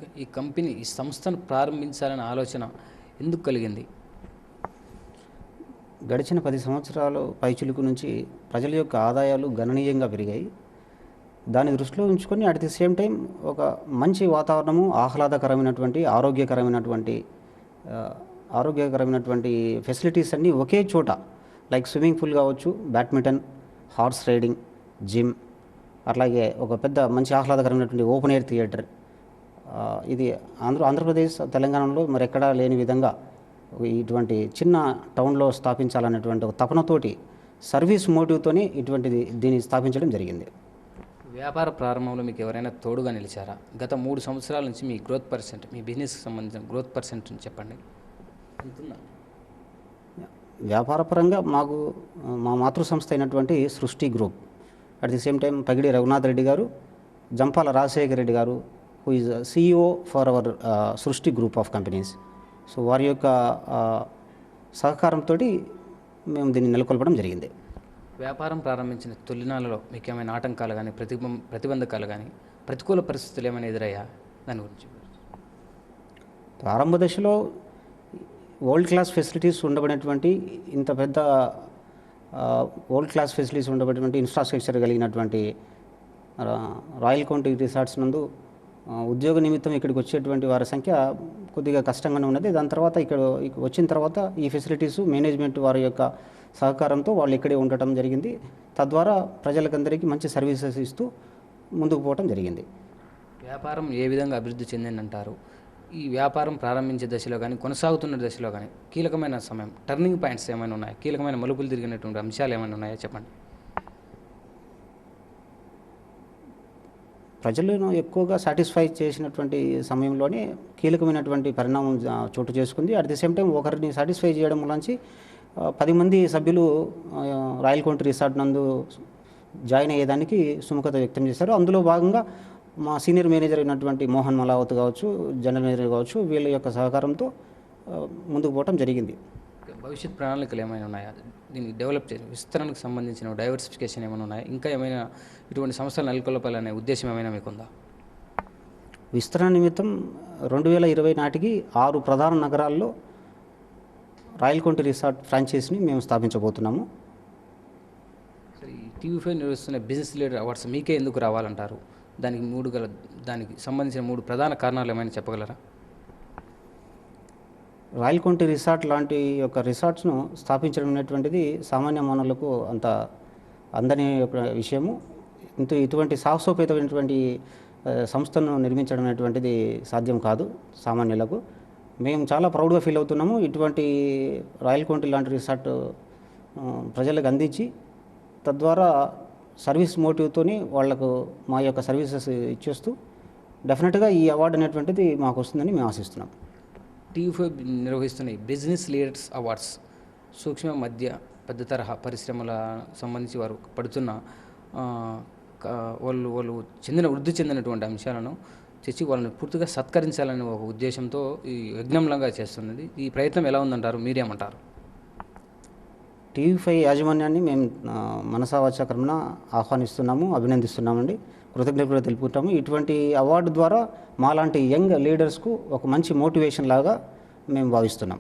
Okay. ఈ company, ఈ సంస్థను ప్రారంభించాలనే ఆలోచన ఎందుకు కలిగింది? గడిచిన 10 సంవత్సరాలు పైచిలుకు నుంచి ప్రజల యొక్క ఆదాయాలు గణనీయంగా పెరిగాయి. దాన్ని దృష్టిలో ఉంచుకొని అట్ ది సేమ్ టైం ఒక మంచి వాతావరణము, ఆరోగ్యకరమైనటువంటి ఆహ్, ఆరోగ్యకరమైనటువంటి ఫెసిలిటీస్ అన్నీ ఒకే చోట లైక్ స్విమ్మింగ్ పూల్ కావచ్చు, బ్యాడ్మింటన్, హార్స్ రైడింగ్, జిమ్, అట్లాగే ఒక పెద్ద మంచి ఆహ్లాదకరమైనటువంటి ఓపెన్ ఎయిర్ థియేటర్. ఇది ఆంధ్రప్రదేశ్, తెలంగాణలో మరెక్కడా లేని విధంగా ఇటువంటి చిన్న టౌన్లో స్థాపించాలనేటువంటి ఒక తపనతోటి సర్వీస్ మోటివ్తోనే దీన్ని స్థాపించడం జరిగింది. వ్యాపార ప్రారంభంలో మీకు ఎవరైనా తోడుగా నిలిచారా? గత 3 సంవత్సరాల నుంచి మీ గ్రోత్ పర్సెంట్, మీ బిజినెస్కి సంబంధించిన గ్రోత్ పర్సెంట్ చెప్పండి. ఎంతుందా? వ్యాపారపరంగా మాకు మా మాతృ సంస్థ అయినటువంటి Srishti group, at the same time Pagidi Raghunath Reddy గారు, జంపాల రాజశేఖర రెడ్డి గారు, who is CEO for our Srishti group of companies. So వారి యొక్క సహకారంతో మేము దీన్ని నెలకొల్పడం జరిగింది. వ్యాపారం ప్రారంభించిన తొలినాళ్ళలో మీకు ఏమైనా ఆటంకాలు కానీ, ప్రతిబంధకాలు కానీ, ప్రతికూల పరిస్థితులు ఏమైనా ఎదురయ్యా? దాని గురించి ప్రారంభ దశలో వరల్డ్ క్లాస్ ఫెసిలిటీస్ ఉండబడినటువంటి ఇంత పెద్ద వరల్డ్ క్లాస్ ఫెసిలిటీస్ ఉండబడినటువంటి ఇన్ఫ్రాస్ట్రక్చర్ కలిగినటువంటి రాయల్ కౌంటీ రిసార్ట్స్ నందు ఉద్యోగ నిమిత్తం ఇక్కడికి వచ్చేటువంటి వారి సంఖ్య కొద్దిగా కష్టంగానే ఉన్నది. దాని తర్వాత ఇక్కడ వచ్చిన తర్వాత ఈ ఫెసిలిటీసు మేనేజ్మెంట్ వారి యొక్క సహకారంతో వాళ్ళు ఇక్కడే ఉండటం జరిగింది. తద్వారా ప్రజలకందరికీ మంచి సర్వీసెస్ ఇస్తూ ముందుకు పోవటం జరిగింది. వ్యాపారం ఏ విధంగా అభివృద్ధి చెందిందంటారు? ఈ వ్యాపారం ప్రారంభించే దశలో కానీ, కొనసాగుతున్న దశలో కానీ కీలకమైన సమయం, టర్నింగ్ పాయింట్స్ ఏమైనా ఉన్నాయా? కీలకమైన మలుపులు తిరిగినటువంటి అంశాలు ఏమైనా ఉన్నాయా? చెప్పండి. ప్రజలను ఎక్కువగా సాటిస్ఫై చేసినటువంటి సమయంలోనే కీలకమైనటువంటి పరిణామం చోటు చేసుకుంది. అట్ ది సేమ్ టైం ఒకరిని సాటిస్ఫై చేయడం వల్ల 10 మంది సభ్యులు రాయల్ కౌంటీ రిసార్ట్ నందు జాయిన్ అయ్యేదానికి సుముఖత వ్యక్తం చేశారు. అందులో భాగంగా మా సీనియర్ మేనేజర్ అయినటువంటి మోహన్ మలావత్ కావచ్చు, జనరల్ మేనేజర్ కావచ్చు, వీళ్ళ యొక్క సహకారంతో ముందుకు పోవటం జరిగింది. భవిష్యత్ ప్రణాళికలు ఏమైనా ఉన్నాయా? దీన్ని డెవలప్ చేసి విస్తరణకు సంబంధించిన డైవర్సిఫికేషన్ ఏమైనా ఉన్నాయా? ఇంకా ఏమైనా ఇటువంటి సంస్థలు నెలకొల్పాలనే ఉద్దేశం ఏమైనా మీకుందా? విస్తరణ నిమిత్తం 2020 నాటికి 6 ప్రధాన నగరాల్లో రాయల్ కౌంటీ రిసార్ట్ ఫ్రాంచైజీని మేము స్థాపించబోతున్నాము. సరే, ఈ TV5 నిర్వహిస్తున్న బిజినెస్ లీడర్ అవార్డ్స్ మీకే ఎందుకు రావాలంటారు? దానికి సంబంధించిన 3 ప్రధాన కారణాలు ఏమైనా చెప్పగలరా? రాయల్ కౌంటీ రిసార్ట్ లాంటి యొక్క రిసార్ట్స్ను స్థాపించడం అనేటువంటిది సామాన్య మానవులకు అంత అందని ఒక విషయము. ఇటువంటి సాహసోపేతమైనటువంటి సంస్థను నిర్మించడం అనేటువంటిది సాధ్యం కాదు సామాన్యులకు. మేము చాలా ప్రౌడ్గా ఫీల్ అవుతున్నాము. ఇటువంటి రాయల్ కౌంటీ లాంటి రిసార్ట్ ప్రజలకు అందించి తద్వారా సర్వీస్ మోటివ్తోని వాళ్లకు మా యొక్క సర్వీసెస్ ఇచ్చేస్తూ డెఫినెట్గా ఈ అవార్డు అనేటువంటిది మాకు వస్తుందని మేము ఆశిస్తున్నాం. TV5 నిర్వహిస్తున్న ఈ బిజినెస్ లీడర్స్ అవార్డ్స్ సూక్ష్మ, మధ్య, పెద్ద తరహా పరిశ్రమల సంబంధించి వారు పడుతున్న వాళ్ళు వృద్ధి చెందినటువంటి అంశాలను తెచ్చి వాళ్ళని పూర్తిగా సత్కరించాలనే ఒక ఉద్దేశంతో ఈ యజ్ఞంలాగా చేస్తున్నది. ఈ ప్రయత్నం ఎలా ఉందంటారు? మీరేమంటారు? TV5 యాజమాన్యాన్ని మేము మనసా వాచా కర్మణ ఆహ్వానిస్తున్నాము, అభినందిస్తున్నామండి, కృతజ్ఞతలు తెలుపుకుంటాము. ఇటువంటి అవార్డు ద్వారా మాలాంటి యంగ్ లీడర్స్కు ఒక మంచి మోటివేషన్ లాగా మేము భావిస్తున్నాం.